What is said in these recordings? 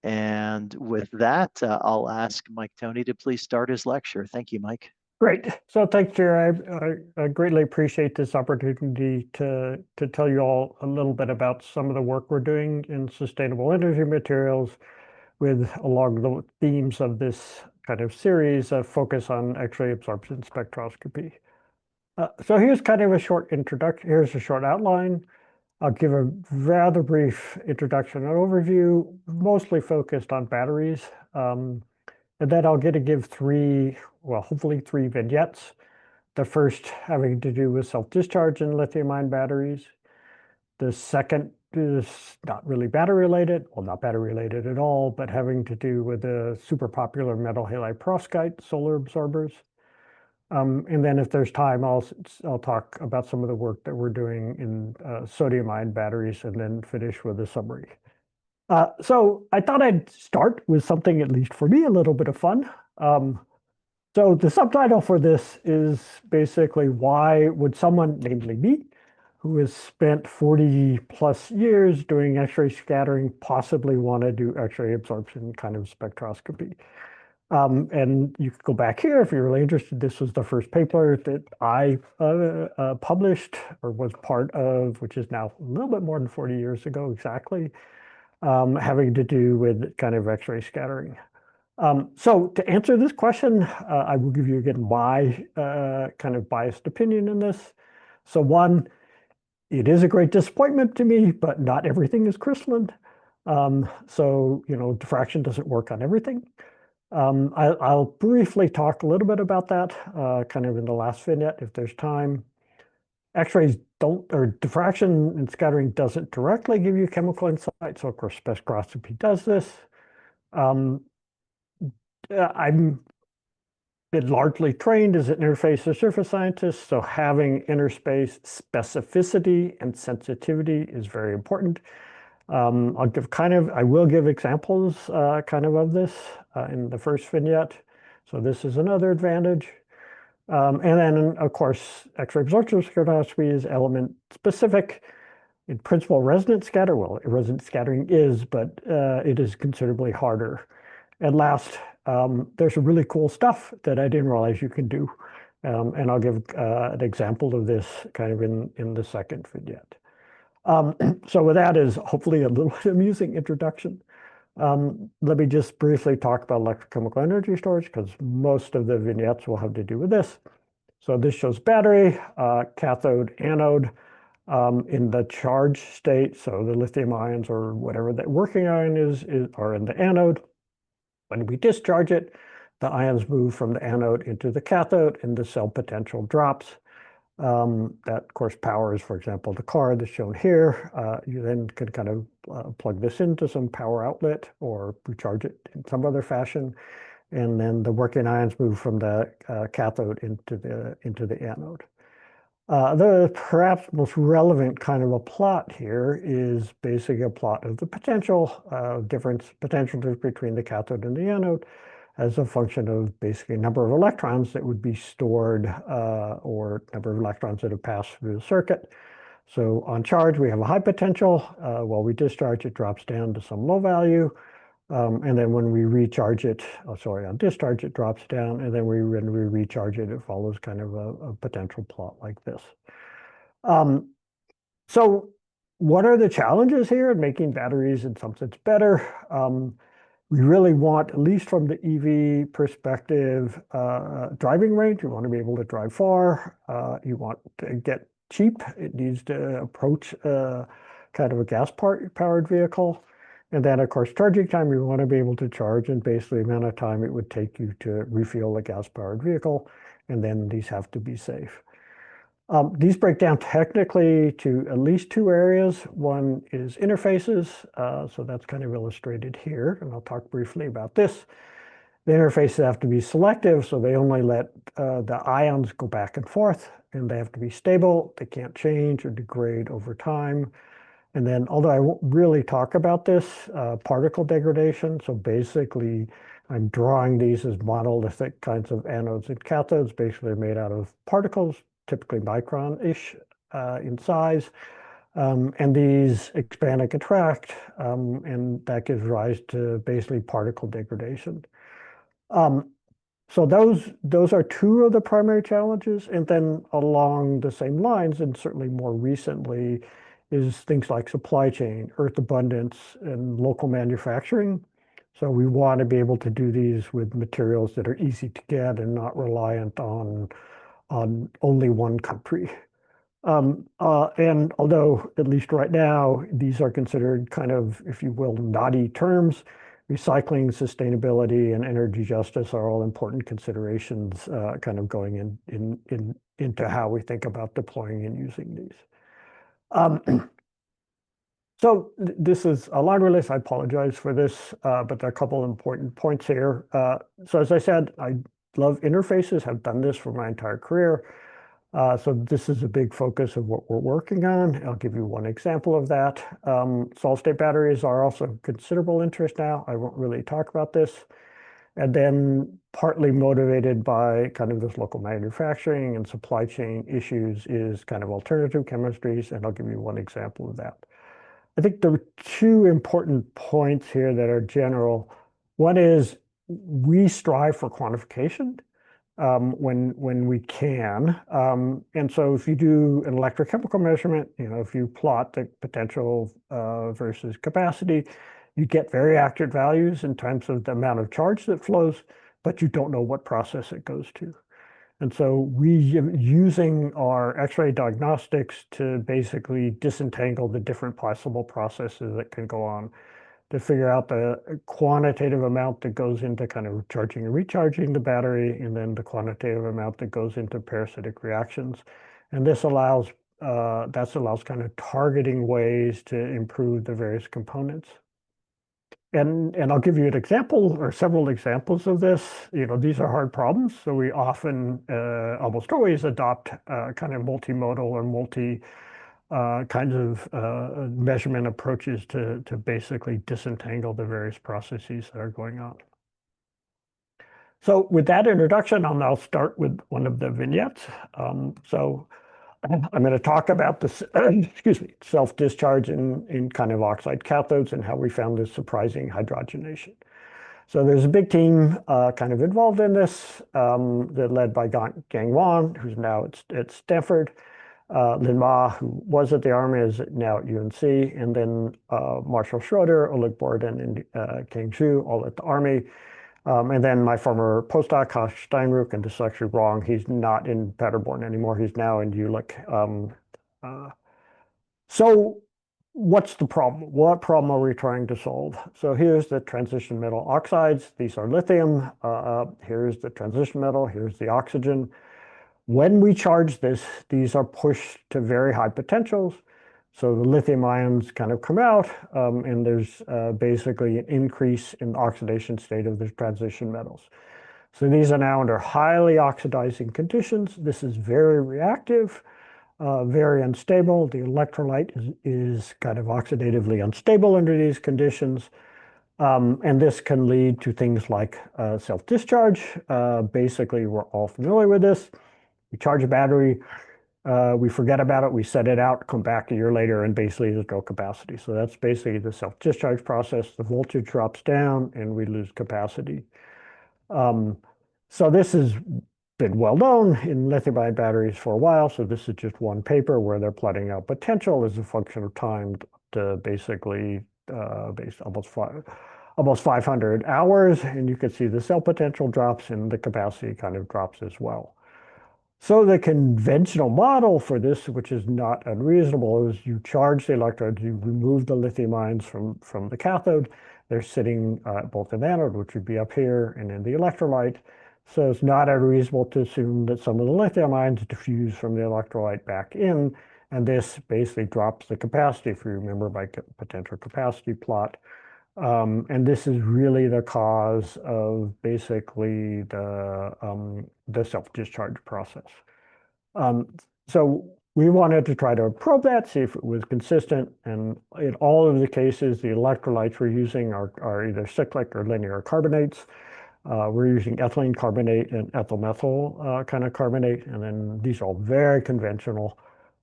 And with that, I'll ask Mike Toney to please start his lecture. Thank you, Mike. Great. So thanks, Jerry. I greatly appreciate this opportunity to tell you all a little bit about some of the work we're doing in sustainable energy materials with along the themes of this kind of series of focus on X-ray absorption spectroscopy. So here's kind of a short introduction. Here's a short outline. I'll give a rather brief introduction and overview, mostly focused on batteries. And then I'll get to give hopefully three vignettes. The first having to do with self-discharge in lithium-ion batteries. The second is not really battery related, well, not battery related at all, but having to do with the super popular metal halide perovskite solar absorbers. And then if there's time, I'll talk about some of the work that we're doing in sodium-ion batteries and then finish with a summary. So I thought I'd start with something, at least for me, a little bit of fun. So the subtitle for this is basically, why would someone, namely me, who has spent 40 plus years doing X-ray scattering, possibly want to do X-ray absorption kind of spectroscopy? And you can go back here if you're really interested. This was the first paper that I published or was part of, which is now a little bit more than 40 years ago exactly, having to do with kind of X-ray scattering. So to answer this question, I will give you again my kind of biased opinion in this. So one, it is a great disappointment to me, but not everything is crystalline. So, diffraction doesn't work on everything. I'll briefly talk a little bit about that kind of in the last vignette if there's time. X-rays diffraction and scattering doesn't directly give you chemical insight, so of course spectroscopy does this. I'm been largely trained as an interface or surface scientist, so having interface specificity and sensitivity is very important. I will give examples kind of this in the first vignette. So this is another advantage. And then, of course, X-ray absorption spectroscopy is element specific. In principle, resonant scattering is, but it is considerably harder. And last, there's some really cool stuff that I didn't realize you can do. And I'll give an example of this kind of in the second vignette. So with that is hopefully a little amusing introduction. Let me just briefly talk about electrochemical energy storage, because most of the vignettes will have to do with this. So this shows battery, cathode, anode in the charge state. So the lithium ions or whatever that working ion are in the anode. When we discharge it, the ions move from the anode into the cathode and the cell potential drops. That, of course, powers, for example, the car that's shown here. You then can kind of plug this into some power outlet or recharge it in some other fashion. And then the working ions move from the cathode into the anode. The perhaps most relevant kind of a plot here is basically a plot of the potential difference between the cathode and the anode as a function of basically number of electrons that would be stored or number of electrons that have passed through the circuit. So on charge, we have a high potential. While we discharge, it drops down to some low value. And then when we recharge it, on discharge, it drops down. And then when we recharge it, it follows kind of a potential plot like this. So what are the challenges here in making batteries in some sense better? We really want, at least from the EV perspective, driving range. You want to be able to drive far. You want to get cheap. It needs to approach kind of a gas-powered vehicle. And then, of course, charging time, you want to be able to charge in basically the amount of time it would take you to refuel a gas-powered vehicle. And then these have to be safe. These break down technically to at least two areas. One is interfaces. So that's kind of illustrated here. And I'll talk briefly about this. The interfaces have to be selective, so they only let the ions go back and forth. And they have to be stable. They can't change or degrade over time. And then, although I won't really talk about this, particle degradation. So basically, I'm drawing these as monolithic kinds of anodes and cathodes, basically made out of particles, typically micron-ish in size. And these expand and contract, and that gives rise to basically particle degradation. So those are two of the primary challenges. And then along the same lines, and certainly more recently, is things like supply chain, earth abundance, and local manufacturing. So we want to be able to do these with materials that are easy to get and not reliant on only one country. And although, at least right now, these are considered kind of, if you will, naughty terms, recycling, sustainability, and energy justice are all important considerations kind of going into how we think about deploying and using these. So this is a laundry list. I apologize for this, but there are a couple of important points here. So as I said, I love interfaces, have done this for my entire career. So this is a big focus of what we're working on. I'll give you one example of that. Solid-state batteries are also considerable interest now. I won't really talk about this. And then partly motivated by kind of this local manufacturing and supply chain issues is kind of alternative chemistries, and I'll give you one example of that. I think there are two important points here that are general. One is we strive for quantification when we can. And so if you do an electrochemical measurement, if you plot the potential versus capacity, you get very accurate values in terms of the amount of charge that flows, but you don't know what process it goes to. And so we using our X-ray diagnostics to basically disentangle the different possible processes that can go on to figure out the quantitative amount that goes into kind of charging and recharging the battery, and then the quantitative amount that goes into parasitic reactions. And this allows kind of targeting ways to improve the various components. And I'll give you an example or several examples of this. These are hard problems, so we often, almost always adopt kind of multimodal or multi kinds of measurement approaches to basically disentangle the various processes that are going on. So with that introduction, I'll now start with one of the vignettes. So I'm going to talk about this, excuse me, self-discharge in kind of oxide cathodes and how we found this surprising hydrogenation. So there's a big team kind of involved in this, that led by Gang Wang, who's now at Stanford, Lin Ma, who was at the Army, is now at UNC, and then Marshall Schroeder, Oleg Borodin, and Kang Zhu, all at the Army. And then my former postdoc, Kosh Steinruck, and this is actually wrong. He's not in Paderborn anymore. He's now in Jülich. So what's the problem? What problem are we trying to solve? So here's the transition metal oxides. These are lithium. Here's the transition metal. Here's the oxygen. When we charge this, these are pushed to very high potentials. So the lithium ions kind of come out, and there's basically an increase in the oxidation state of the transition metals. So these are now under highly oxidizing conditions. This is very reactive, very unstable. The electrolyte is kind of oxidatively unstable under these conditions. And this can lead to things like self-discharge. Basically, we're all familiar with this. We charge a battery, we forget about it, we set it out, come back a year later, and basically there's no capacity. So that's basically the self-discharge process. The voltage drops down and we lose capacity. So this has been well known in lithium-ion batteries for a while. So this is just one paper where they're plotting out potential as a function of time to basically based almost 500 hours. And you can see the cell potential drops and the capacity kind of drops as well. So the conventional model for this, which is not unreasonable, is you charge the electrodes, you remove the lithium ions from the cathode. They're sitting both in the anode, which would be up here, and in the electrolyte. So it's not unreasonable to assume that some of the lithium ions diffuse from the electrolyte back in, and this basically drops the capacity, if you remember my potential capacity plot. And this is really the cause of basically the self-discharge process. So we wanted to try to probe that, see if it was consistent. And in all of the cases, the electrolytes we're using are either cyclic or linear carbonates. We're using ethylene carbonate and ethyl methyl kind of carbonate. And then these are all very conventional.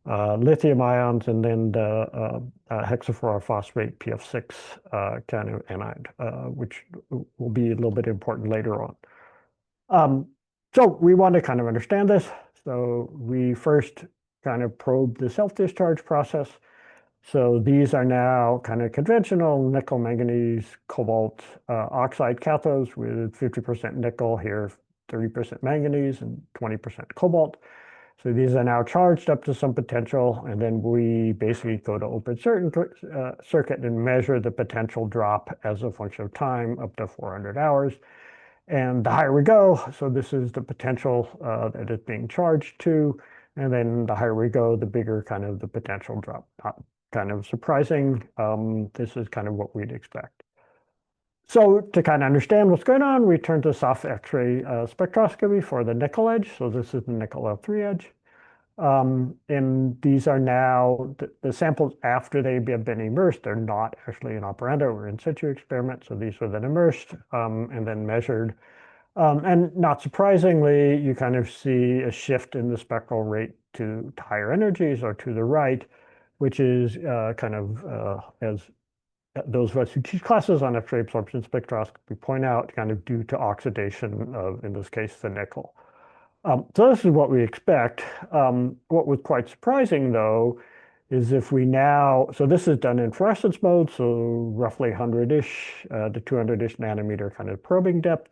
lithium ions, and then the hexafluorophosphate PF6 kind of anide, which will be a little bit important later on. So we want to kind of understand this. So we first kind of probe the self-discharge process. So these are now kind of conventional nickel, manganese, cobalt, oxide cathodes with 50% nickel here, 30% manganese, and 20% cobalt. So these are now charged up to some potential, and then we basically go to open circuit and measure the potential drop as a function of time up to 400 hours. And the higher we go, so this is the potential that is being charged to, and then the higher we go, the bigger kind of the potential drop. Not kind of surprising. This is kind of what we'd expect. So to kind of understand what's going on, we turn to soft X-ray spectroscopy for the nickel edge. So this is the nickel L3 edge. And these are now the samples after they have been immersed. They're not actually in operanda or in situ experiment. So these were then immersed and then measured. And not surprisingly, you kind of see a shift in the spectral rate to higher energies or to the right, which is kind of as those of us who teach classes on X-ray absorption spectroscopy point out, kind of due to oxidation of, in this case, the nickel. So this is what we expect. What was quite surprising, though, is if we now, so this is done in fluorescence mode, so roughly 100-ish to 200-ish nanometer kind of probing depth.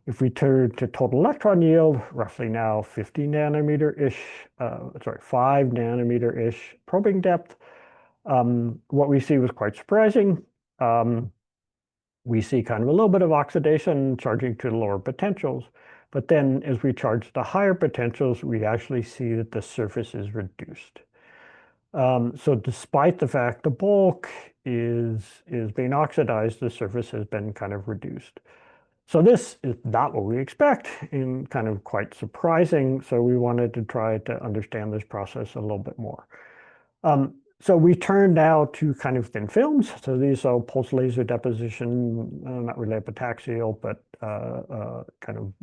If we turn to total electron yield, roughly now 50 nanometer-ish, 5 nanometer-ish probing depth. What we see was quite surprising. We see kind of a little bit of oxidation charging to the lower potentials, but then as we charge the higher potentials, we actually see that the surface is reduced. So despite the fact the bulk is being oxidized, the surface has been kind of reduced. So this is not what we expect and kind of quite surprising. So we wanted to try to understand this process a little bit more. So we turn now to kind of thin films. So these are pulse laser deposition, not really epitaxial, but kind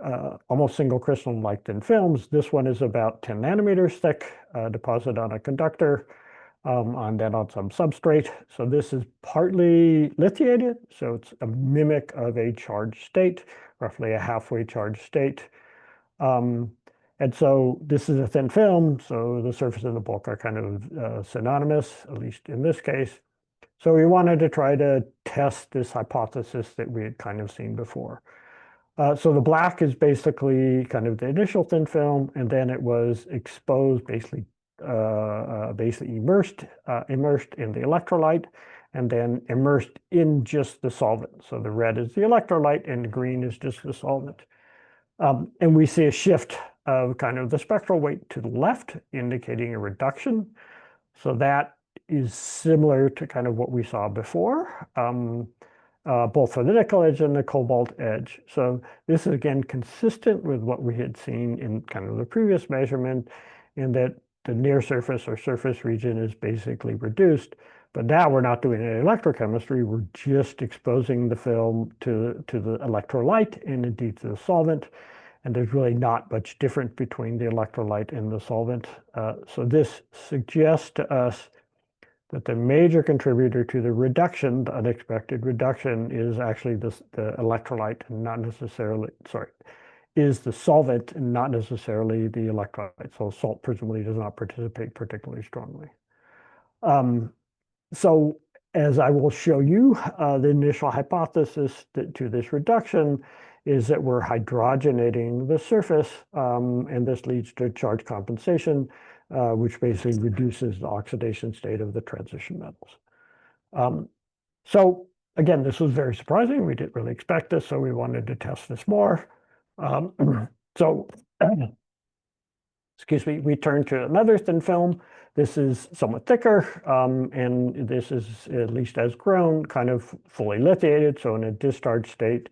of almost single crystalline-like thin films. This one is about 10 nanometers thick, deposited on a conductor, and then on some substrate. So this is partly lithiated, so it's a mimic of a charged state, roughly a halfway charged state. And so this is a thin film, so the surface and the bulk are kind of synonymous, at least in this case. So we wanted to try to test this hypothesis that we had kind of seen before. So the black is basically kind of the initial thin film, and then it was exposed, basically immersed in the electrolyte, and then immersed in just the solvent. So the red is the electrolyte, and the green is just the solvent. And we see a shift of kind of the spectral weight to the left, indicating a reduction. So that is similar to kind of what we saw before, both for the nickel edge and the cobalt edge. So this is again consistent with what we had seen in kind of the previous measurement, in that the near surface or surface region is basically reduced. But now we're not doing any electrochemistry, we're just exposing the film to the electrolyte and indeed to the solvent. And there's really not much difference between the electrolyte and the solvent. So this suggests to us that the major contributor to the reduction, the unexpected reduction, is actually the electrolyte and not necessarily, is the solvent and not necessarily the electrolyte. So salt presumably does not participate particularly strongly. So as I will show you, the initial hypothesis to this reduction is that we're hydrogenating the surface, and this leads to charge compensation, which basically reduces the oxidation state of the transition metals. So again, this was very surprising. We didn't really expect this, so we wanted to test this more. So, excuse me, we turn to another thin film. This is somewhat thicker, and this is, at least as grown, kind of fully lithiated, so in a discharge state.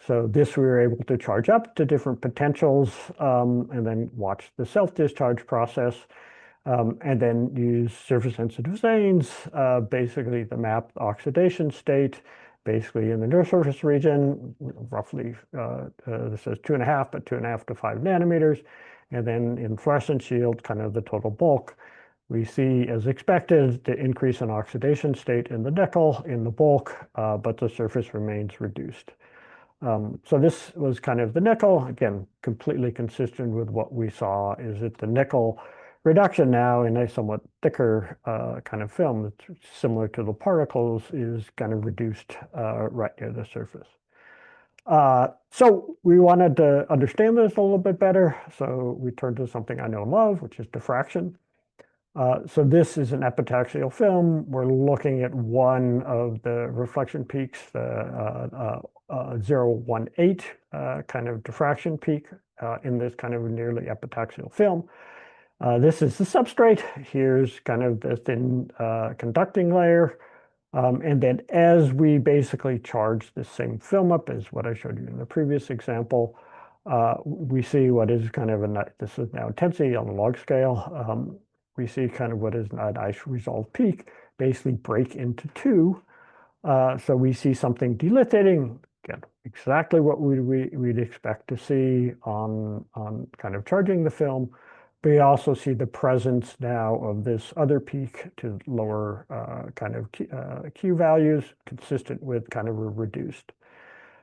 So this we were able to charge up to different potentials, and then watch the self-discharge process, and then use surface-sensitive stains, basically to map the oxidation state, basically in the near surface region, roughly, this says 2.5, but 2.5 to 5 nanometers. And then in fluorescence shield, kind of the total bulk, we see, as expected, the increase in oxidation state in the nickel in the bulk, but the surface remains reduced. So this was kind of the nickel, again, completely consistent with what we saw, is that the nickel reduction now in a somewhat thicker kind of film that's similar to the particles is kind of reduced right near the surface. So we wanted to understand this a little bit better, so we turned to something I know and love, which is diffraction. So this is an epitaxial film. We're looking at one of the reflection peaks, the 0.18 kind of diffraction peak in this kind of nearly epitaxial film. This is the substrate. Here's kind of the thin conducting layer. And then as we basically charge the same film up as what I showed you in the previous example, we see what is kind of this is now intensity on the log scale. We see kind of what is a nice resolved peak basically break into two. So we see something delithiating, again, exactly what we'd expect to see on kind of charging the film. But we also see the presence now of this other peak to lower kind of Q values, consistent with kind of a reduced.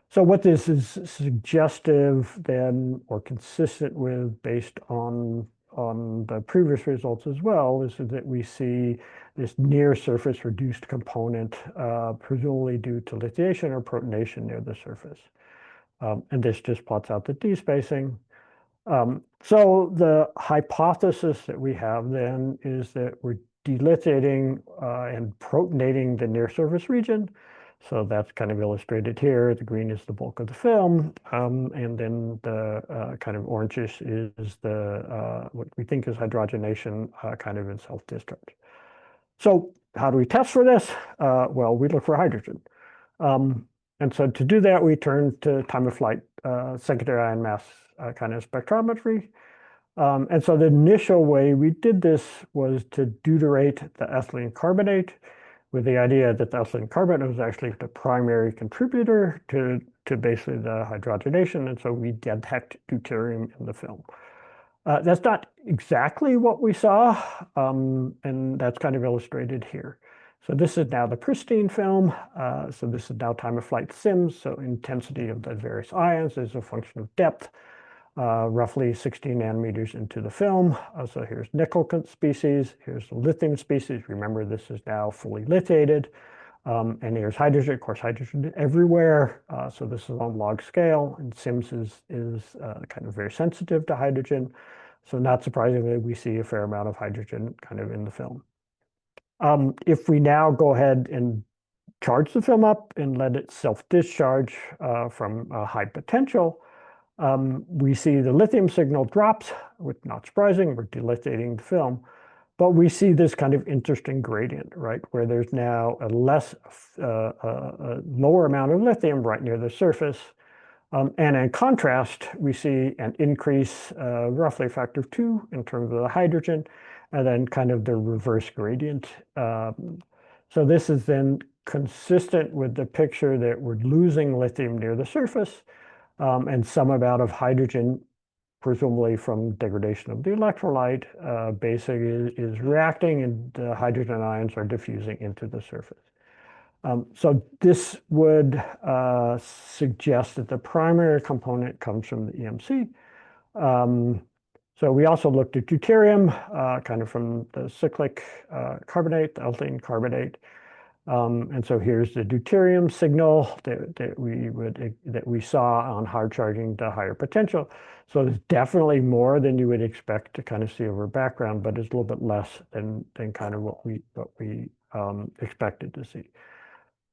So what this is suggestive then, or consistent with, based on the previous results as well, is that we see this near surface reduced component, presumably due to lithiation or protonation near the surface. And this just plots out the D-spacing. So the hypothesis that we have then is that we're delithiating and protonating the near surface region. So that's kind of illustrated here. The green is the bulk of the film, and then the kind of orangish is the what we think is hydrogenation, kind of in self-discharge. So how do we test for this? Well, we look for hydrogen. And so to do that, we turn to time of flight secondary ion mass kind of spectrometry. And so the initial way we did this was to deuterate the ethylene carbonate, with the idea that the ethylene carbonate was actually the primary contributor to basically the hydrogenation, and so we detect deuterium in the film. That's not exactly what we saw, and that's kind of illustrated here. So this is now the pristine film. So this is now time of flight sims, so intensity of the various ions is a function of depth. Roughly 16 nanometers into the film. So here's nickel species, here's the lithium species. Remember, this is now fully lithiated. And here's hydrogen, of course, hydrogen everywhere. So this is on log scale, and SIMS is kind of very sensitive to hydrogen. So not surprisingly, we see a fair amount of hydrogen kind of in the film. If we now go ahead and charge the film up and let it self-discharge from a high potential, we see the lithium signal drops, which not surprising, we're delithiating the film, but we see this kind of interesting gradient, right, where there's now a lower amount of lithium right near the surface. And in contrast, we see an increase, roughly a factor of 2 in terms of the hydrogen, and then kind of the reverse gradient. So this is then consistent with the picture that we're losing lithium near the surface, and some amount of hydrogen, presumably from degradation of the electrolyte, basically is reacting, and the hydrogen ions are diffusing into the surface. So this would suggest that the primary component comes from the EMC. So we also looked at deuterium, kind of from the cyclic carbonate, the ethylene carbonate. And so here's the deuterium signal that we saw on hard charging to higher potential. So it's definitely more than you would expect to kind of see over background, but it's a little bit less than kind of what we expected to see.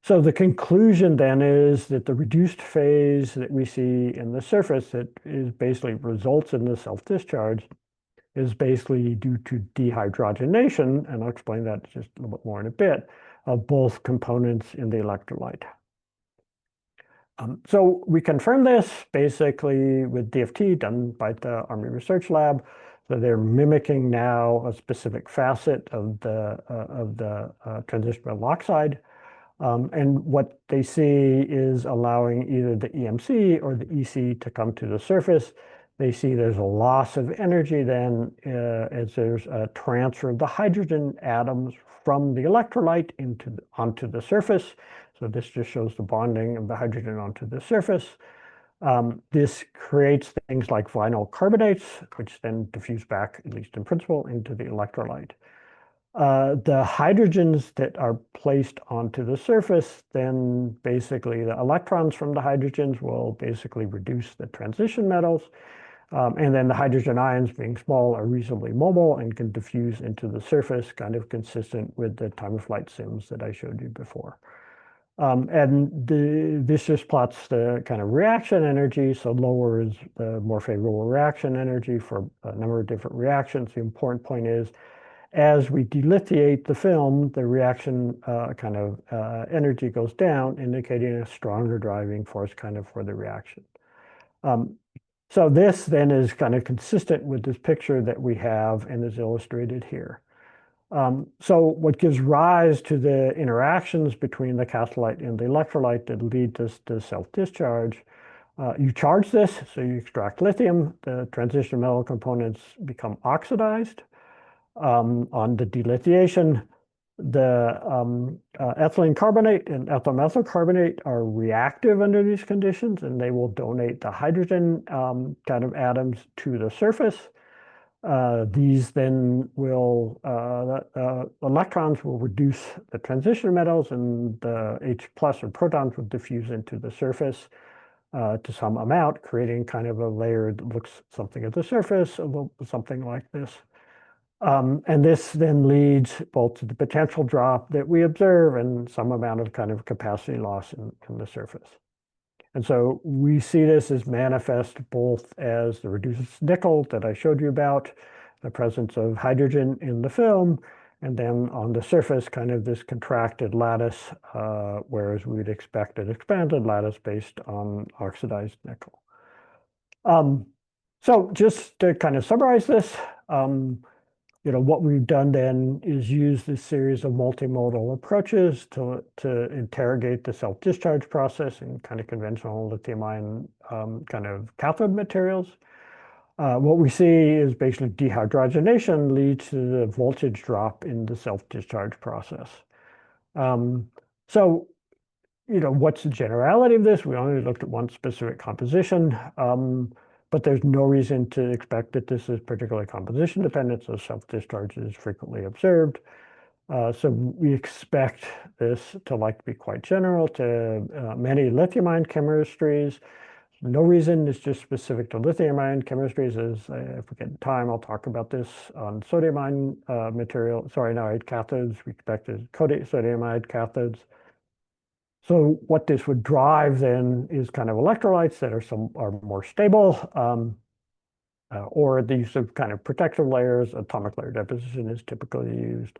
So the conclusion then is that the reduced phase that we see in the surface that is basically results in the self-discharge is basically due to dehydrogenation, and I'll explain that just a little bit more in a bit, of both components in the electrolyte. So we confirm this basically with DFT done by the Army Research Lab. So they're mimicking now a specific facet of the transition metal oxide. And what they see is allowing either the EMC or the EC to come to the surface. they see there's a loss of energy then as there's a transfer of the hydrogen atoms from the electrolyte onto the surface. So this just shows the bonding of the hydrogen onto the surface. This creates things like vinyl carbonates, which then diffuse back, at least in principle, into the electrolyte. The hydrogens that are placed onto the surface, then basically the electrons from the hydrogens will basically reduce the transition metals. And then the hydrogen ions, being small, are reasonably mobile and can diffuse into the surface, kind of consistent with the time-of-flight sims that I showed you before. This just plots the kind of reaction energy. So lower is the more favorable reaction energy for a number of different reactions. The important point is, as we delithiate the film, the reaction energy goes down, indicating a stronger driving force kind of for the reaction. So this then is kind of consistent with this picture that we have and is illustrated here. So what gives rise to the interactions between the catholyte and the electrolyte that lead to self-discharge, you charge this, so you extract lithium, the transition metal components become oxidized. On the delithiation, the ethylene carbonate and ethyl methyl carbonate are reactive under these conditions, and they will donate the hydrogen kind of atoms to the surface. These then will, electrons will reduce the transition metals, and the H plus or protons will diffuse into the surface to some amount, creating kind of a layer that looks something at the surface, a little something like this. And this then leads both to the potential drop that we observe and some amount of kind of capacity loss in the surface. And so we see this as manifest both as the reduced nickel that I showed you about, the presence of hydrogen in the film, and then on the surface, kind of this contracted lattice, whereas we would expect an expanded lattice based on oxidized nickel. So just to kind of summarize this, what we've done then is use this series of multimodal approaches to interrogate the self-discharge process in kind of conventional lithium-ion kind of cathode materials. What we see is basically dehydrogenation leads to the voltage drop in the self-discharge process. So, what's the generality of this? We only looked at one specific composition. But there's no reason to expect that this is particularly composition dependent, so self-discharge is frequently observed. So we expect this to be quite general to many lithium-ion chemistries. No reason it's just specific to lithium-ion chemistries. If we get time, I'll talk about this on sodium-ion cathodes. We expect is sodium-ion cathodes. So what this would drive then is kind of electrolytes that are more stable, or the use of kind of protective layers. Atomic layer deposition is typically used,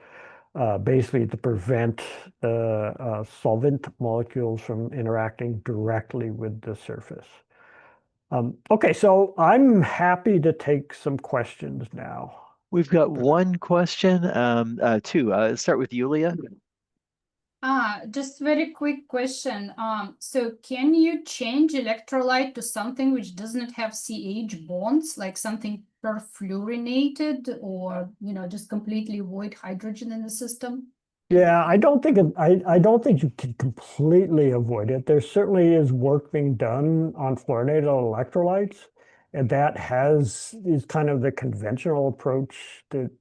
basically to prevent the solvent molecules from interacting directly with the surface. Okay, so I'm happy to take some questions now. We've got one question, two. Start with Yulia. Just very quick question. So can you change electrolyte to something which does not have CH bonds, like something perfluorinated, or just completely avoid hydrogen in the system? Yeah, I don't think you can completely avoid it. There certainly is work being done on fluorinated electrolytes, and that is kind of the conventional approach that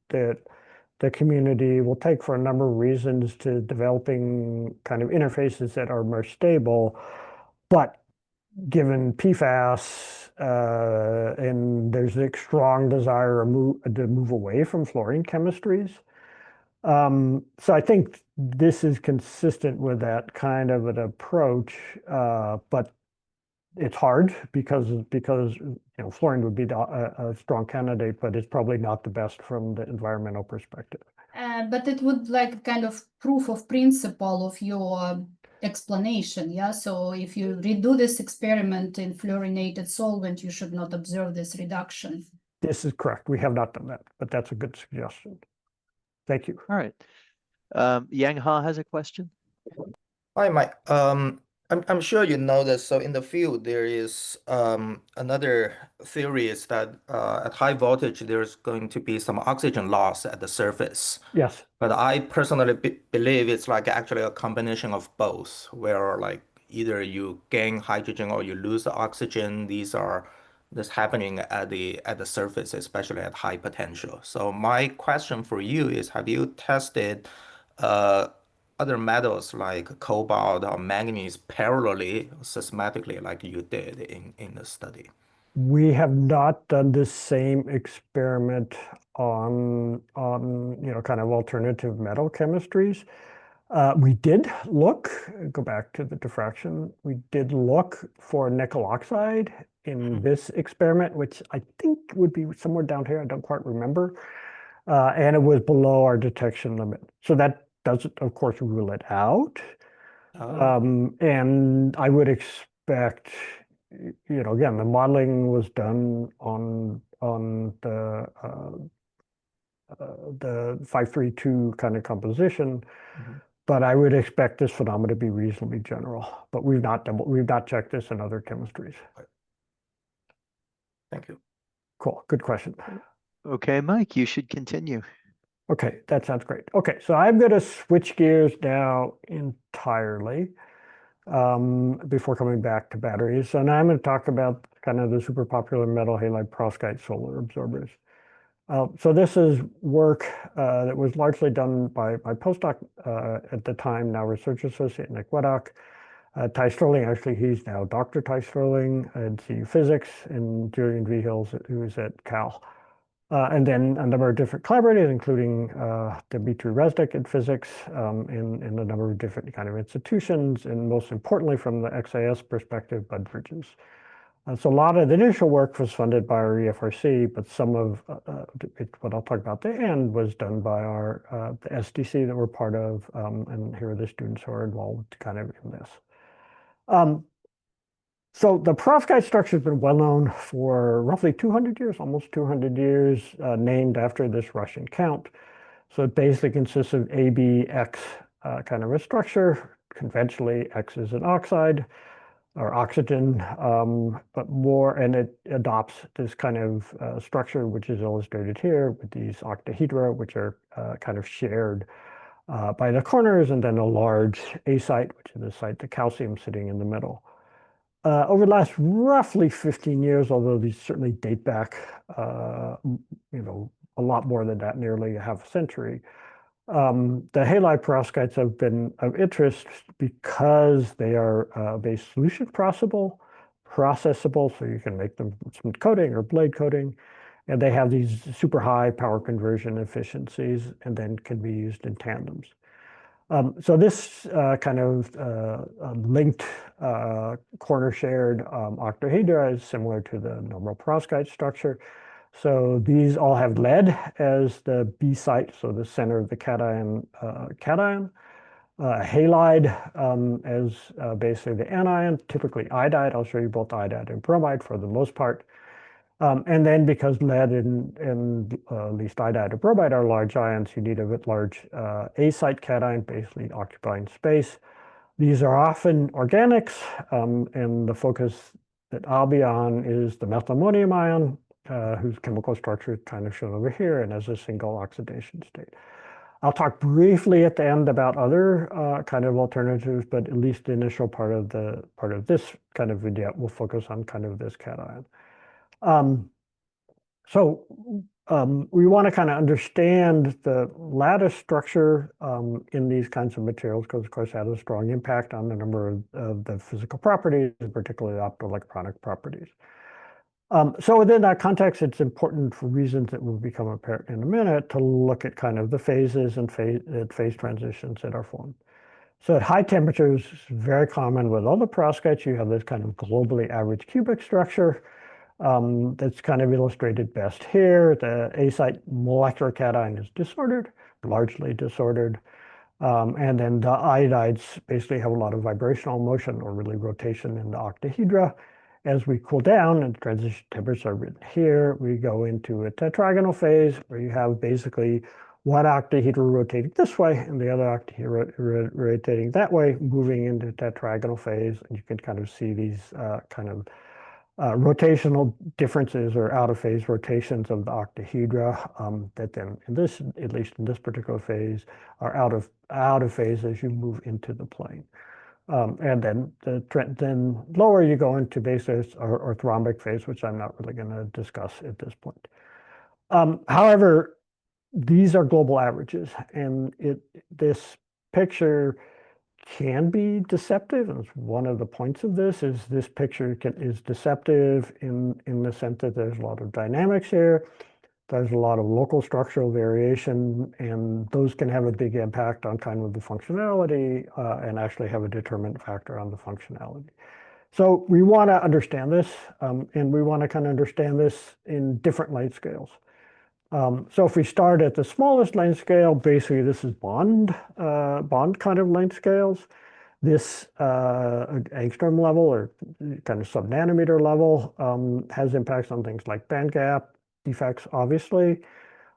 the community will take for a number of reasons to developing kind of interfaces that are more stable. But given PFAS, and there's a strong desire to move away from fluorine chemistries. So I think this is consistent with that kind of an approach, but it's hard because fluorine would be a strong candidate, but it's probably not the best from the environmental perspective. But it would kind of proof of principle of your explanation, yeah? So if you redo this experiment in fluorinated solvent, you should not observe this reduction. This is correct. We have not done that, but that's a good suggestion. Thank you. All right. Yang Ha has a question. Hi, Mike. I'm sure you know this. So in the field, there is another theory is that at high voltage, there's going to be some oxygen loss at the surface. Yes. But I personally believe it's like actually a combination of both, where like either you gain hydrogen or you lose the oxygen. This happening at the surface, especially at high potential. So my question for you is, have you tested uh, other metals like cobalt or manganese parallelly, systematically, like you did in the study? We have not done the same experiment on kind of alternative metal chemistries. We did look, go back to the diffraction, we did look for nickel oxide in this experiment, which I think would be somewhere down here. I don't quite remember. And it was below our detection limit. So that doesn't, of course, rule it out. And I would expect, again, the modeling was done on the 532 kind of composition, but I would expect this phenomenon to be reasonably general. But we've not checked this in other chemistries. Thank you. Cool, good question. Okay, Mike, you should continue. Okay, that sounds great. Okay, so I'm going to switch gears now entirely before coming back to batteries. And I'm going to talk about kind of the super popular metal halide perovskite solar absorbers. So this is work that was largely done by my postdoc at the time, now research associate Nick Weddock. Ty Sterling, actually, he's now Dr. Ty Sterling in CU Physics, and Julian Vihils, who's at Cal. And then a number of different collaborators, including Dmitry Reznik in physics, in a number of different kind of institutions, and most importantly, from the XAS perspective, Bud Bridges. So a lot of the initial work was funded by our EFRC, but some of what I'll talk about at the end was done by our the SDC that we're part of, and here are the students who are involved kind of in this. So the perovskite structure has been well known for roughly 200 years, almost 200 years, named after this Russian count. So it basically consists of A, B, X kind of a structure. Conventionally, X is an oxide or oxygen, but more, and it adopts this kind of structure, which is illustrated here with these octahedra, which are kind of shared by the corners, and then a large A site, which is the site, the calcium sitting in the middle. Over the last roughly 15 years, although these certainly date back, a lot more than that, nearly a half a century, the halide perovskites have been of interest because they are base solution processable, so you can make them smooth coating or blade coating, and they have these super high power conversion efficiencies, and then can be used in tandems. So this kind of linked corner shared octahedra is similar to the normal perovskite structure. So these all have lead as the B site, so the center of the cation. Halide as basically the anion, typically iodide. I'll show you both iodide and bromide for the most part. And then because lead and at least iodide or bromide are large ions, you need a bit large A site cation, basically occupying space. These are often organics, and the focus that I'll be on is the methylammonium ion, whose chemical structure is kind of shown over here and has a single oxidation state. I'll talk briefly at the end about other kind of alternatives, but at least the initial part of this kind of video will focus on kind of this cation. So we want to kind of understand the lattice structure in these kinds of materials, because of course it has a strong impact on a number of the physical properties, particularly optoelectronic properties. So within that context, it's important for reasons that will become apparent in a minute to look at kind of the phases and phase transitions that are formed. So at high temperatures, it's very common with all the perovskites, you have this kind of globally average cubic structure. That's kind of illustrated best here. The A site molecular cation is disordered, largely disordered. And then the iodides basically have a lot of vibrational motion or really rotation in the octahedra. As we cool down and transition temperatures are written here, we go into a tetragonal phase where you have basically one octahedral rotating this way and the other octahedral rotating that way, moving into tetragonal phase. And you can kind of see these rotational differences or out of phase rotations of the octahedra that then in this, at least in this particular phase, are out of phase as you move into the plane. And then then lower you go into basis or thrombic phase, which I'm not really going to discuss at this point. However, these are global averages, and this picture can be deceptive. And one of the points of this is picture is deceptive in the sense that there's a lot of dynamics here. There's a lot of local structural variation, and those can have a big impact on kind of the functionality and actually have a determinant factor on the functionality. So we want to understand this, and we want to kind of understand this in different length scales. So if we start at the smallest length scale, basically this is bond kind of length scales. This angstrom level or kind of sub-nanometer level has impacts on things like band gap, defects, obviously.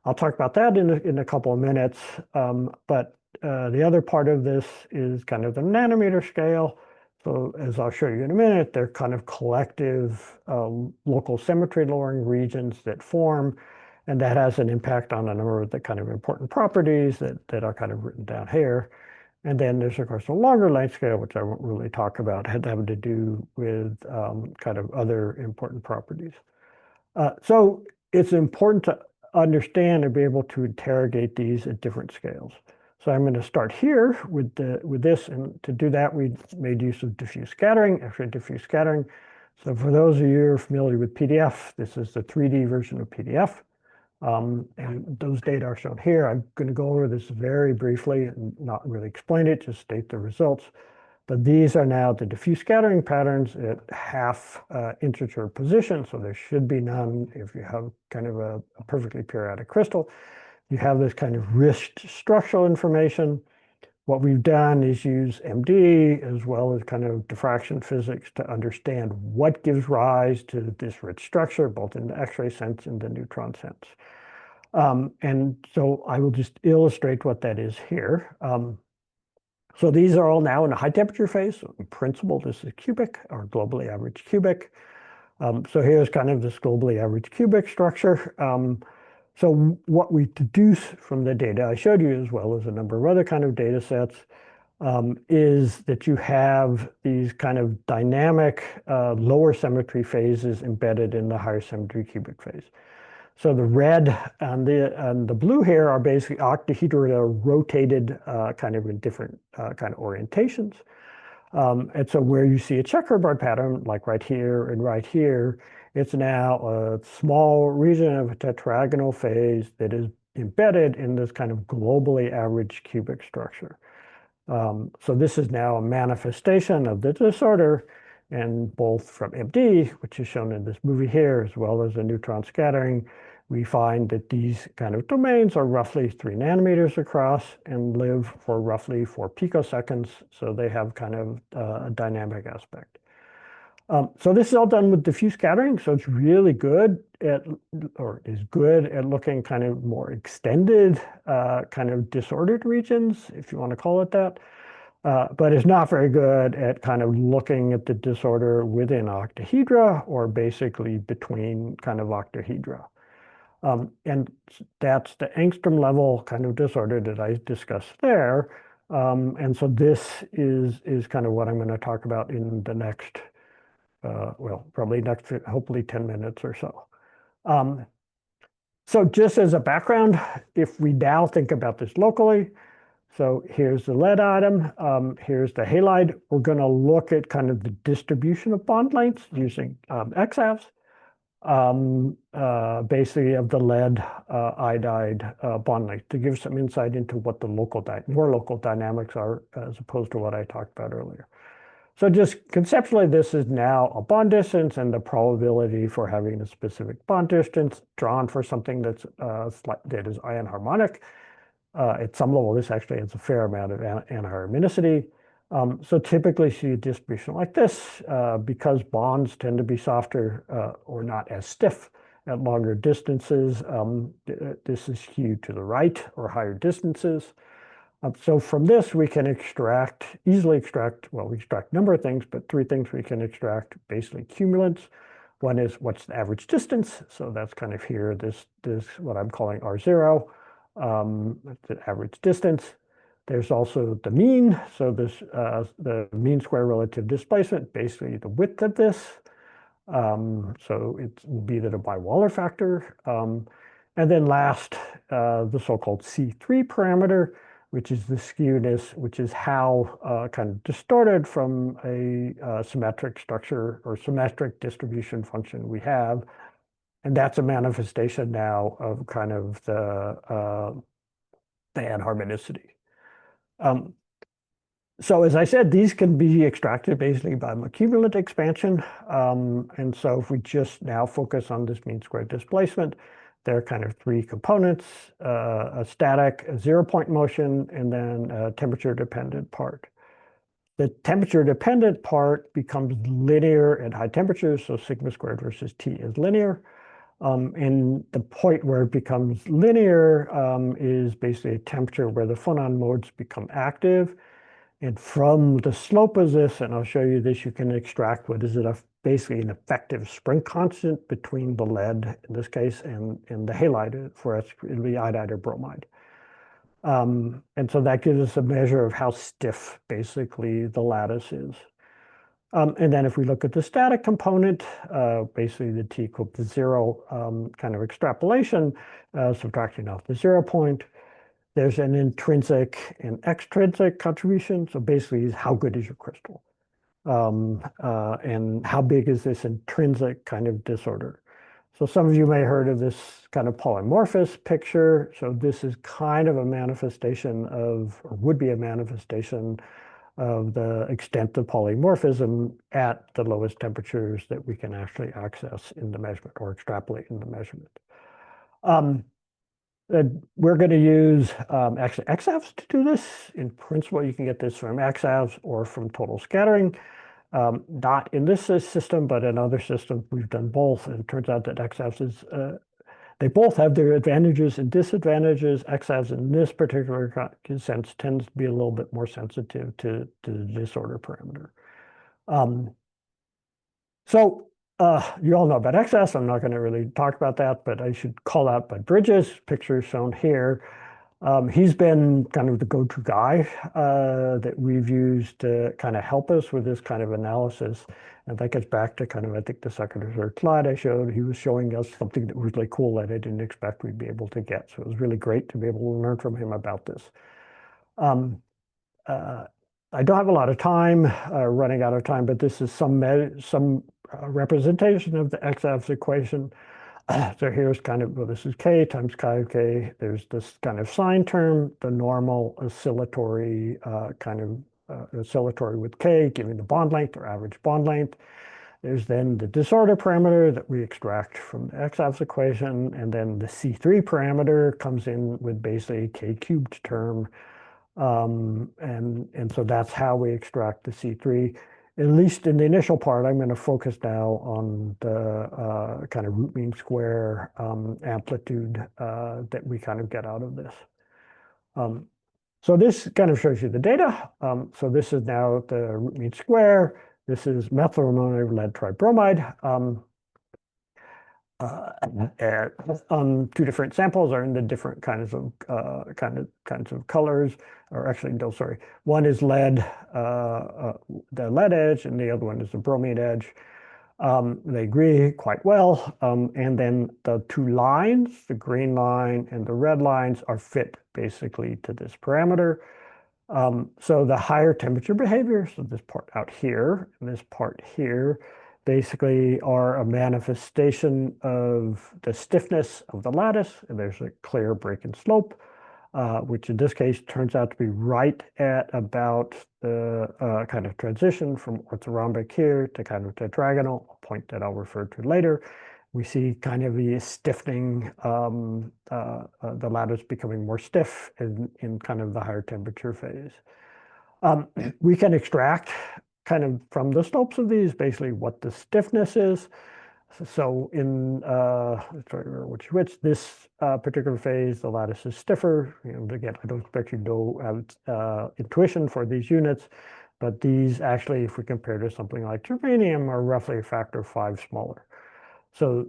I'll talk about that in a couple of minutes. But the other part of this is kind of the nanometer scale. So as I'll show you in a minute, they're kind of collective local symmetry lowering regions that form. And that has an impact on a number of the kind of important properties that are kind of written down here. And then there's, of course, a longer length scale, which I won't really talk about, having to do with kind of other important properties. So it's important to understand and be able to interrogate these at different scales. So I'm going to start here with this, and to do that, we made use of diffuse scattering, actually diffuse scattering. So for those of you who are familiar with PDF, this is the 3D version of PDF. And those data are shown here. I'm going to go over this very briefly and not really explain it, just state the results. But these are now the diffuse scattering patterns at half integer position. So there should be none if you have kind of a perfectly periodic crystal. You have this kind of rich structural information. What we've done is use MD as well as kind of diffraction physics to understand what gives rise to this rich structure, both in the X-ray sense and the neutron sense. And so I will just illustrate what that is here. So these are all now in a high temperature phase. So in principle, this is cubic or globally average cubic. So here's kind of this globally average cubic structure. So what we deduce from the data I showed you, as well as a number of other kind of data sets, is that you have these kind of dynamic lower symmetry phases embedded in the higher symmetry cubic phase. So the red and the blue here are basically octahedral rotated kind of in different kind of orientations. And so where you see a checkerboard pattern, like right here and right here, it's now a small region of a tetragonal phase that is embedded in this kind of globally average cubic structure. So this is now a manifestation of the disorder, and both from MD, which is shown in this movie here, as well as the neutron scattering, we find that these kind of domains are roughly 3 nanometers across and live for roughly 4 picoseconds. So they have kind of a dynamic aspect. So this is all done with diffuse scattering. So it's really good at, or is good at looking kind of more extended kind of disordered regions, if you want to call it that. But it's not very good at kind of looking at the disorder within octahedra or basically between kind of octahedra. And that's the angstrom level kind of disorder that I discussed there. And so this is kind of what I'm going to talk about in the next, well, probably next, hopefully 10 minutes or so. So just as a background, if we now think about this locally, so here's the lead atom, here's the halide. We're going to look at kind of the distribution of bond lengths using XAS, basically of the lead iodide bond length to give some insight into what the more local dynamics are as opposed to what I talked about earlier. So just conceptually, this is now a bond distance and the probability for having a specific bond distance drawn for something that's that is ion harmonic. At some level, this actually has a fair amount of antiharmonicity. So typically see a distribution like this because bonds tend to be softer or not as stiff at longer distances. This is skewed to the right or higher distances. So from this, we can easily extract, well, we extract a number of things, but 3 things we can extract, basically cumulants. One is what's the average distance? So that's kind of here, this what I'm calling R0, the average distance. There's also the mean. So this the mean square relative displacement, basically the width of this. So it will be the Debye-Waller factor. And then last, the so-called C3 parameter, which is the skewness, which is how kind of distorted from a symmetric structure or symmetric distribution function we have. And that's a manifestation now of kind of the anharmonicity. So as I said, these can be extracted basically by cumulant expansion. And so if we just now focus on this mean square displacement, there are kind of 3 components, a static, a 0-point motion, and then a temperature-dependent part. The temperature-dependent part becomes linear at high temperatures, so sigma squared versus T is linear. And the point where it becomes linear is basically a temperature where the phonon modes become active. And from the slope of this, and I'll show you this, you can extract what is basically an effective spring constant between the lead, in this case, and the halide, for us, it'll be iodide or bromide. And so that gives us a measure of how stiff, basically, the lattice is. And then if we look at the static component, basically the T equal to 0 kind of extrapolation, subtracting off the 0 point, there's an intrinsic and extrinsic contribution. So basically, how good is your crystal? And how big is this intrinsic kind of disorder? So some of you may have heard of this kind of polymorphous picture. So this is kind of a manifestation of, or would be a manifestation of the extent of polymorphism at the lowest temperatures that we can actually access in the measurement or extrapolate in the measurement. We're going to use actually XAS to do this. In principle, you can get this from XAS or from total scattering. Not in this system, but in other systems, we've done both. And it turns out that XAS is, they both have their advantages and disadvantages. XAS in this particular sense tends to be a little bit more sensitive to the disorder parameter. You all know about XAS. I'm not going to really talk about that, but I should call out Bud Bridges, picture shown here. He's been kind of the go-to guy that we've used to kind of help us with this kind of analysis. And that gets back to kind of, I think, the second or third slide I showed. He was showing us something that was really cool that I didn't expect we'd be able to get. So it was really great to be able to learn from him about this. I don't have a lot of time, running out of time, but this is some representation of the XAS equation. So here's kind of, well, this is K times chi of K. There's this kind of sine term, the normal oscillatory oscillatory with K, giving the bond length or average bond length. There's then the disorder parameter that we extract from the XAS equation, and then the C3 parameter comes in with basically K cubed term. And so that's how we extract the C3. At least in the initial part, I'm going to focus now on the kind of root mean square amplitude that we kind of get out of this. So this kind of shows you the data. So this is now the root mean square. This is methylammonium lead tribromide. Two different samples are in the different kinds of colors, or actually, no, sorry. One is lead, the lead edge, and the other one is the bromine edge. They agree quite well. And then the 2 lines, the green line and the red lines, are fit basically to this parameter. So the higher temperature behavior, so this part out here and this part here, basically are a manifestation of the stiffness of the lattice. And there's a clear break in slope, which in this case turns out to be right at about the kind of transition from orthorhombic here to kind of tetragonal, a point that I'll refer to later. We see kind of the stiffening, the lattice becoming more stiff in kind of the higher temperature phase. We can extract kind of from the slopes of these basically what the stiffness is. So in, let's try to remember which, this particular phase, the lattice is stiffer. Again, I don't expect you to have intuition for these units, but these actually, if we compare to something like germanium, are roughly a factor of 5 smaller. So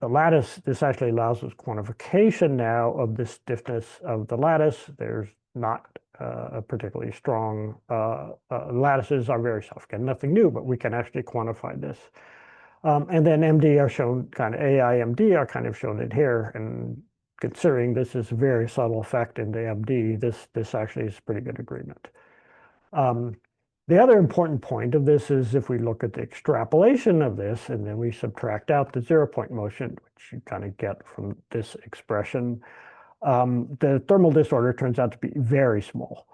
the lattice, this actually allows us quantification now of the stiffness of the lattice. There's not a particularly strong, lattices are very soft. Again, nothing new, but we can actually quantify this. And then MD are shown, kind of AIMD are kind of shown in here. And considering this is a very subtle effect in the MD, this actually is pretty good agreement. The other important point of this is if we look at the extrapolation of this, and then we subtract out the 0-point motion, which you kind of get from this expression, the thermal disorder turns out to be very small,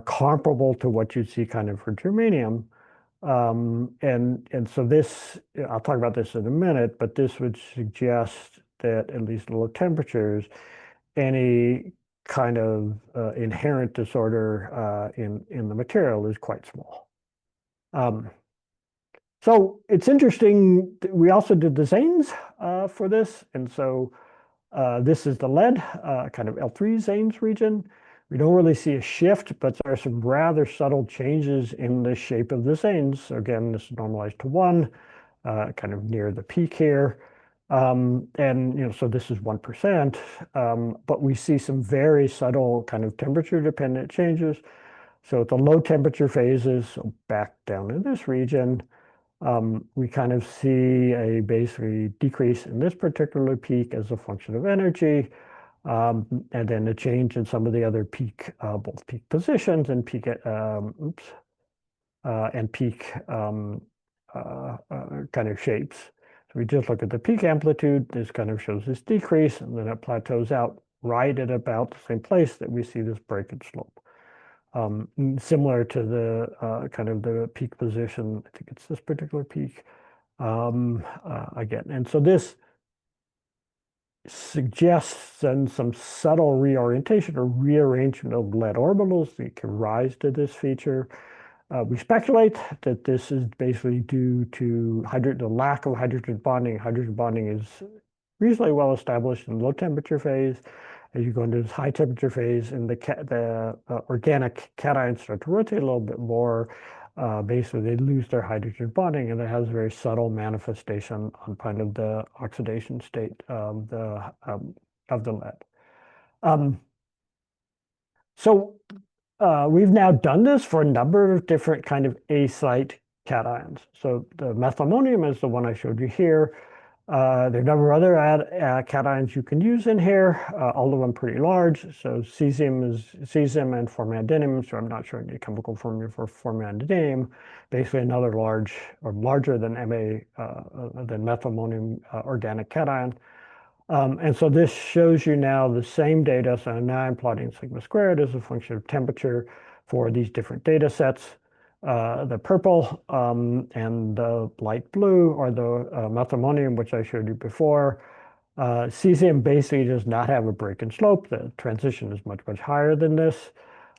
comparable to what you'd see kind of for germanium. And so this, I'll talk about this in a minute, but this would suggest that at least low temperatures, any kind of inherent disorder in the material is quite small. So it's interesting, we also did the Zanes for this. And so this is the lead, kind of L3 Zanes region. We don't really see a shift, but there are some rather subtle changes in the shape of the Zanes. So again, this is normalized to 1, kind of near the peak here. And so this is 1%, but we see some very subtle kind of temperature dependent changes. So at the low temperature phases, so back down in this region, we kind of see a basically decrease in this particular peak as a function of energy, and then a change in some of the other peak, both peak positions and peak, peak kind of shapes. So we just look at the peak amplitude, this kind of shows this decrease, and then it plateaus out right at about the same place that we see this break and slope. Similar to the kind of the peak position, I think it's this particular peak again. And so this suggests then some subtle reorientation or rearrangement of lead orbitals that can rise to this feature. We speculate that this is basically due to the lack of hydrogen bonding. Hydrogen bonding is reasonably well established in low temperature phase. As you go into this high temperature phase, and the organic cations start to rotate a little bit more, basically they lose their hydrogen bonding, and it has a very subtle manifestation on kind of the oxidation state of the lead. So we've now done this for a number of different kind of A-site cations. So the methylammonium is the one I showed you here. There are a number of other cations you can use in here, all of them pretty large. So cesium and formandinium, so I'm not showing you chemical formula for formandinium, basically another large or larger than than methylammonium organic cation. And so this shows you now the same data. So now I'm plotting sigma squared as a function of temperature for these different data sets. The purple and the light blue are the methylammonium, which I showed you before. Cesium basically does not have a break and slope. The transition is much, much higher than this.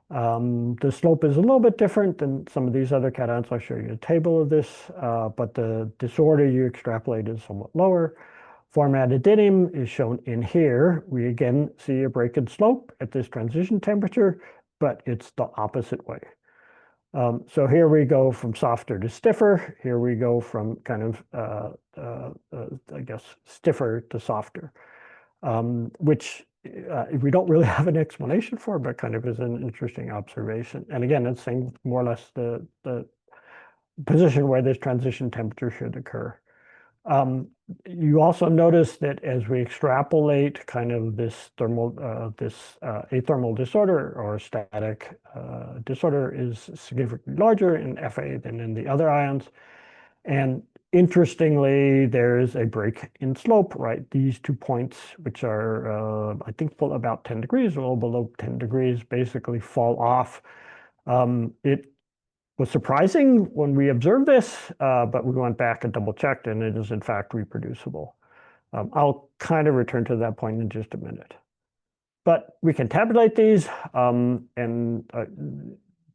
The slope is a little bit different than some of these other cations. I'll show you a table of this, but the disorder you extrapolate is somewhat lower. Formandinium is shown in here. We again see a break and slope at this transition temperature, but it's the opposite way. So here we go from softer to stiffer. Here we go from kind of, I guess, stiffer to softer, which we don't really have an explanation for, but kind of is an interesting observation. And again, it's saying more or less the position where this transition temperature should occur. You also notice that as we extrapolate kind of this athermal disorder or static disorder is significantly larger in Fa than in the other ions. And interestingly, there is a break in slope, right? These 2 points, which are, I think, about 10 degrees, a little below 10 degrees, basically fall off. It was surprising when we observed this, but we went back and double checked, and it is in fact reproducible. I'll kind of return to that point in just a minute. But we can tabulate these, and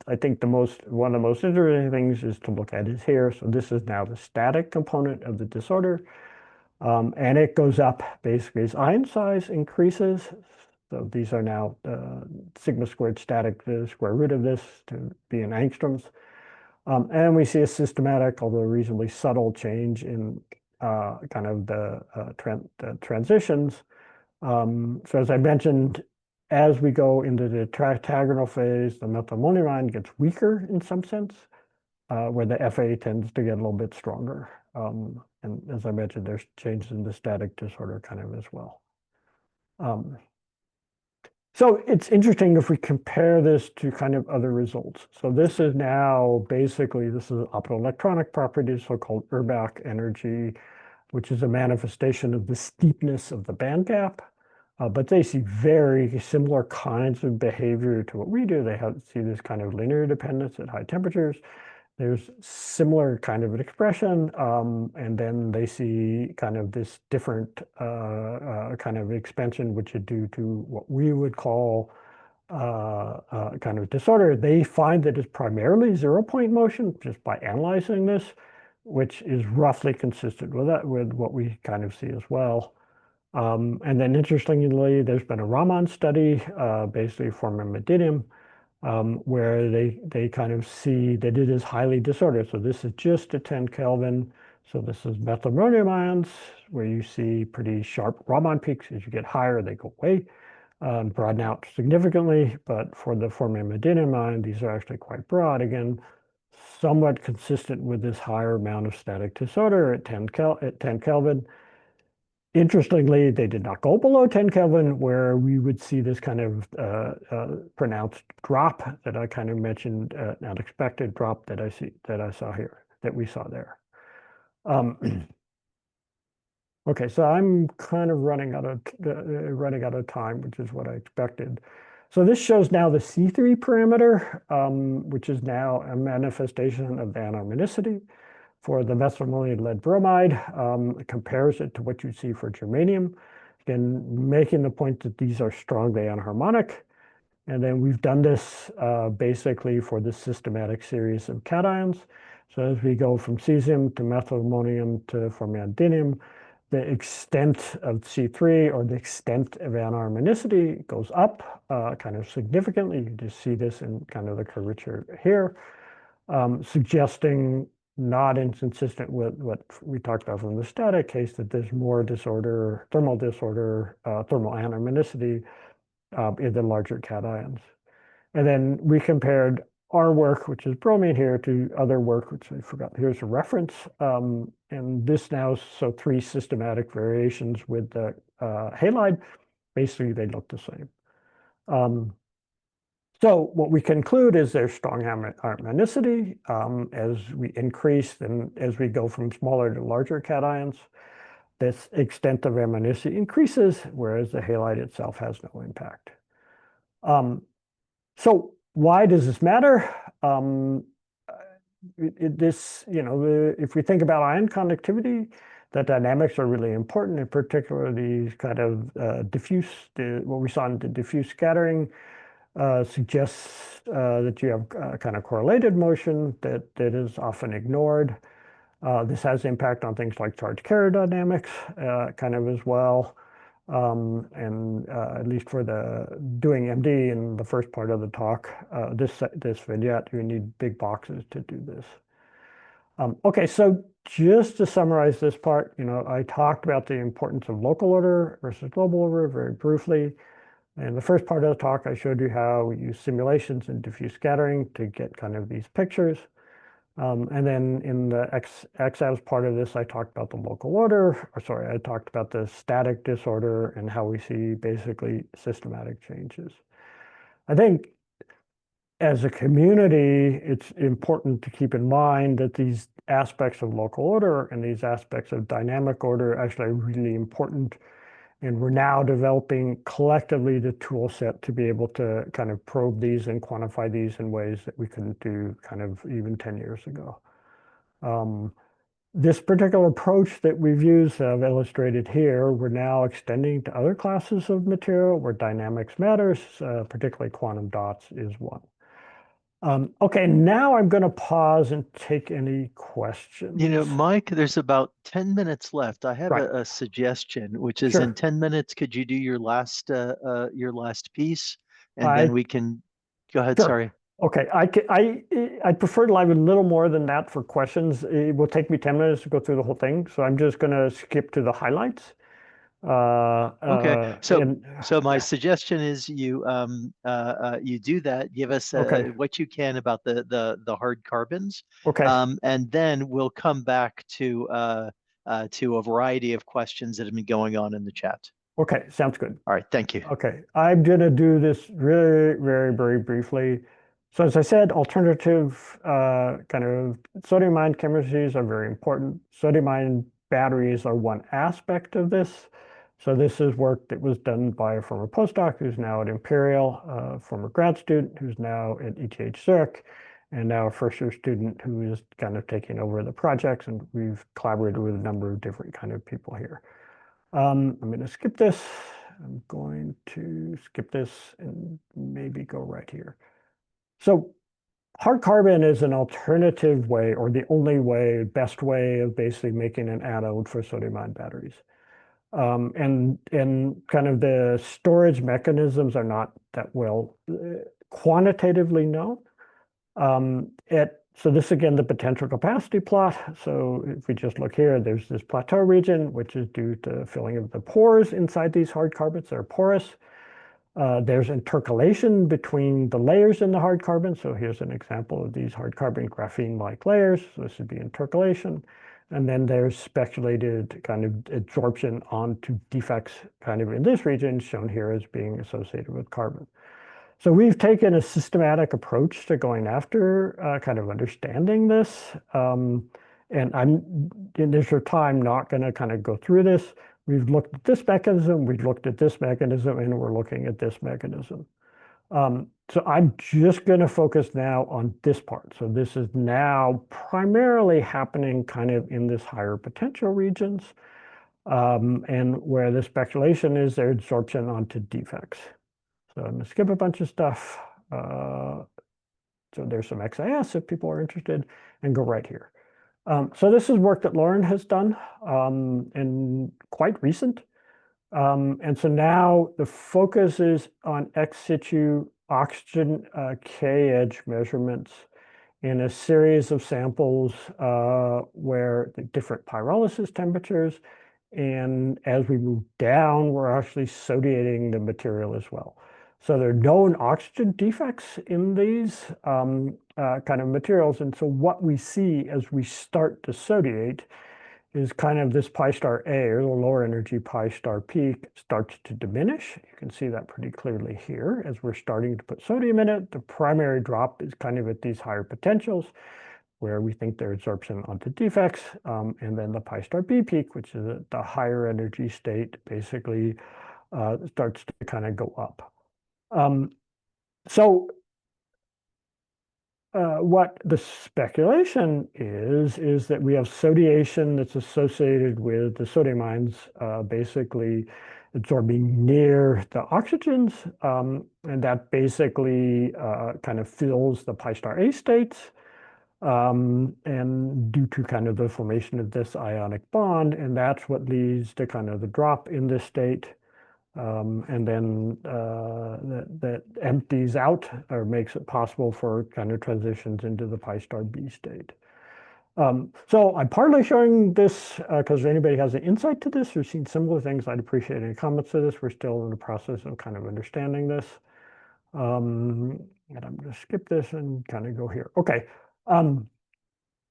I think one of the most interesting things is to look at is here. So this is now the static component of the disorder. And it goes up basically as ion size increases. So these are now sigma squared static, the square root of this to be in angstroms. And we see a systematic, although reasonably subtle change in kind of the transitions. So as I mentioned, as we go into the tetragonal phase, the methylammonium ion gets weaker in some sense, where the Fa tends to get a little bit stronger. And as I mentioned, there's changes in the static disorder kind of as well. So it's interesting if we compare this to kind of other results. So this is now basically, this is optoelectronic properties, so-called Urbach energy, which is a manifestation of the steepness of the band gap. But they see very similar kinds of behavior to what we do. They see this kind of linear dependence at high temperatures. There's similar kind of an expression, and then they see kind of this different kind of expansion, which is due to what we would call kind of disorder. They find that it's primarily 0-point motion just by analyzing this, which is roughly consistent with that, with what we kind of see as well. And then interestingly, there's been a Raman study, basically for memadinium, where they kind of see that it is highly disordered. So this is just at 10 Kelvin. So this is methylammonium ions, where you see pretty sharp Raman peaks. As you get higher, they go away, broaden out significantly. But for the memadinium ion, these are actually quite broad. Again, somewhat consistent with this higher amount of static disorder at 10 Kelvin. Interestingly, they did not go below 10 Kelvin, where we would see this kind of pronounced drop that I kind of mentioned, unexpected drop that I saw here, that we saw there. Okay, so I'm kind of running out of time, which is what I expected. So this shows now the C3 parameter, which is now a manifestation of the anharmonicity. For the methylammonium lead bromide, it compares it to what you see for germanium. Again, making the point that these are strongly anharmonic. And then we've done this basically for this systematic series of cations. So as we go from cesium to methylammonium to formandinium, the extent of C3 or the extent of anharmonicity goes up kind of significantly. You just see this in kind of the curvature here, suggesting not inconsistent with what we talked about from the static case, that there's more disorder, thermal anharmonicity in the larger cations. And then we compared our work, which is bromine here, to other work, which I forgot. Here's a reference. And this now, so 3 systematic variations with the halide. Basically, they look the same. So what we conclude is there's strong harmonicity as we increase and as we go from smaller to larger cations. This extent of harmonicity increases, whereas the halide itself has no impact. So why does this matter? If we think about ion conductivity, the dynamics are really important, in particular these kind of diffuse, what we saw in the diffuse scattering. Suggests that you have kind of correlated motion that is often ignored. This has impact on things like charge carrier dynamics kind of as well. And at least for the doing MD in the first part of the talk, this vignette, you need big boxes to do this. Okay, so just to summarize this part, I talked about the importance of local order versus global order very briefly. In the first part of the talk, I showed you how we use simulations and diffuse scattering to get kind of these pictures. And then in the XAS part of this, I talked about the local order, I talked about the static disorder and how we see basically systematic changes. I think as a community, it's important to keep in mind that these aspects of local order and these aspects of dynamic order are actually really important. And we're now developing collectively the tool set to be able to kind of probe these and quantify these in ways that we couldn't do kind of even 10 years ago. This particular approach that we've used, I've illustrated here, we're now extending to other classes of material where dynamics matters, particularly quantum dots is one. Okay, now I'm going to pause and take any questions. You know, Mike, there's about 10 minutes left. I have Right. a suggestion, which is Sure. in 10 minutes, could you do your last piece? And I then we can go ahead, Sure. sorry. Okay, I prefer to leave a little more than that for questions. It will take me 10 minutes to go through the whole thing, so I'm just going to skip to the highlights. Okay, so my Yeah. suggestion is you do that. Give us Okay. what you can about the hard carbons, Okay. and then we'll come back to a variety of questions that have been going on in the chat. Okay, sounds good. All right, thank you. Okay, I'm going to do this very, very, very briefly. So as I said, alternative kind of sodium-ion chemistries are very important. Sodium-ion batteries are one aspect of this. So this is work that was done by a former postdoc who's now at Imperial, former grad student who's now at ETH Zurich, and now a first-year student who is kind of taking over the projects, and we've collaborated with a number of different kind of people here. I'm going to skip this. I'm going to skip this and maybe go right here. So hard carbon is an alternative way, or the only way, best way of basically making an anode for sodium-ion batteries. And kind of the storage mechanisms are not that well quantitatively known. So this, again, the potential capacity plot. So if we just look here, there's this plateau region, which is due to filling of the pores inside these hard carbons that are porous. There's intercalation between the layers in the hard carbon. So here's an example of these hard carbon graphene-like layers. So this would be intercalation. And then there's speculated kind of adsorption onto defects kind of in this region, shown here as being associated with carbon. So we've taken a systematic approach to going after kind of understanding this. And I'm, in this short time, not going to kind of go through this. We've looked at this mechanism, we've looked at this mechanism, and we're looking at this mechanism. So I'm just going to focus now on this part. So this is now primarily happening kind of in this higher potential regions, and where the speculation is their adsorption onto defects. So I'm going to skip a bunch of stuff. So there's some XAS if people are interested, and go right here. So this is work that Lauren has done, and quite recent. And so now the focus is on ex situ oxygen K-edge measurements in a series of samples where the different pyrolysis temperatures. And as we move down, we're actually sodiating the material as well. So there are known oxygen defects in these kind of materials. And so what we see as we start to sodiate is kind of this pi star A, or the lower energy pi star peak, starts to diminish. You can see that pretty clearly here as we're starting to put sodium in it. The primary drop is kind of at these higher potentials where we think their adsorption onto defects. And then the pi star B peak, which is at the higher energy state, basically starts to kind of go up. What the speculation is that we have sodiation that's associated with the sodium ions basically absorbing near the oxygens, and that basically kind of fills the pi star A states, and due to kind of the formation of this ionic bond, and that's what leads to kind of the drop in this state. And then that empties out or makes it possible for kind of transitions into the pi star B state. So I'm partly showing this because if anybody has an insight to this or seen similar things, I'd appreciate any comments to this. We're still in the process of kind of understanding this. And I'm going to skip this and kind of go here. Okay.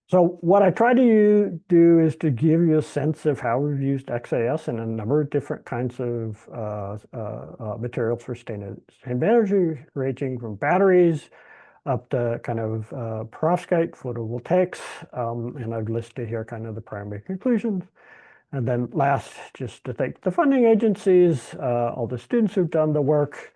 So what I try to do is to give you a sense of how we've used XAS in a number of different kinds of materials for sustainable energy, ranging from batteries up to kind of perovskite, photovoltaics, and I've listed here kind of the primary conclusions. And then last, just to thank the funding agencies, all the students who've done the work,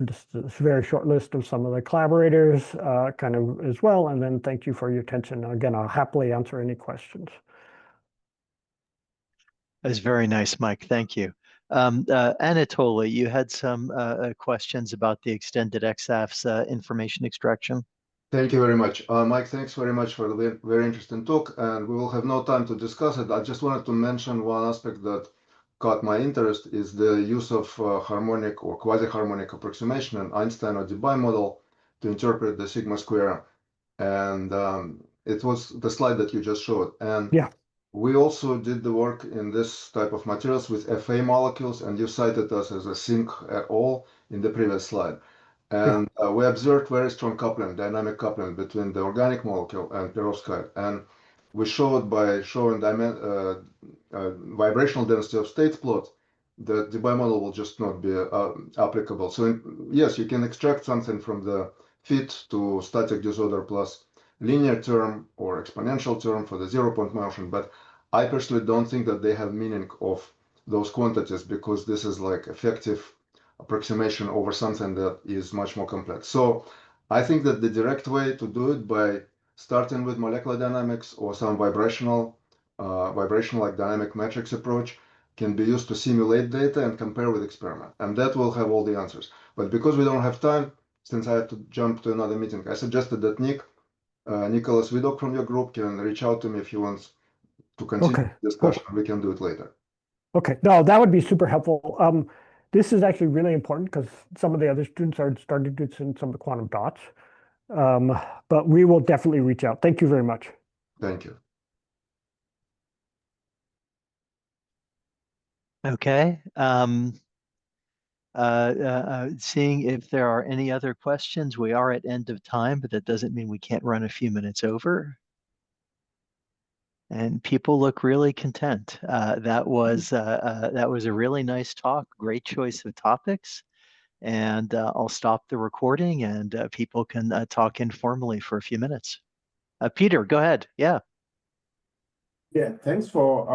just a very short list of some of the collaborators kind of as well. And then thank you for your attention. Again, I'll happily answer any questions. That's very nice, Mike. Thank you. Anatoly, you had some questions about the extended XAS information extraction. Thank you very much. Mike, thanks very much for the very interesting talk, and we will have no time to discuss it. I just wanted to mention one aspect that caught my interest is the use of harmonic or quasi-harmonic approximation in Einstein or debye model to interpret the sigma square. And it was the slide that you just showed. And Yeah. we also did the work in this type of materials with Fa molecules, and you cited us as a sink at all in the previous slide. And we observed very strong coupling, dynamic coupling between the organic molecule and perovskite. And we showed by showing vibrational density of states plot that the model will just not be applicable. So yes, you can extract something from the fit to static disorder plus linear term or exponential term for the 0-point motion, but I personally don't think that they have meaning of those quantities because this is like effective approximation over something that is much more complex. So I think that the direct way to do it by starting with molecular dynamics or some vibrational like dynamic matrix approach can be used to simulate data and compare with experiment, and that will have all the answers. But because we don't have time, since I had to jump to another meeting, I suggested that Nicholas Vidok from your group can reach out to me if he wants to continue the discussion. We can do it later. Okay, no, that would be super helpful. This is actually really important because some of the other students are starting to send some of the quantum dots. But we will definitely reach out. Thank you very much. Thank you. Okay. Seeing if there are any other questions, we are at end of time, but that doesn't mean we can't run a few minutes over. And people look really content. That was a really nice talk. Great choice of topics. And I'll stop the recording, and people can talk informally for a few minutes. Peter, go ahead. Yeah. Yeah, thanks for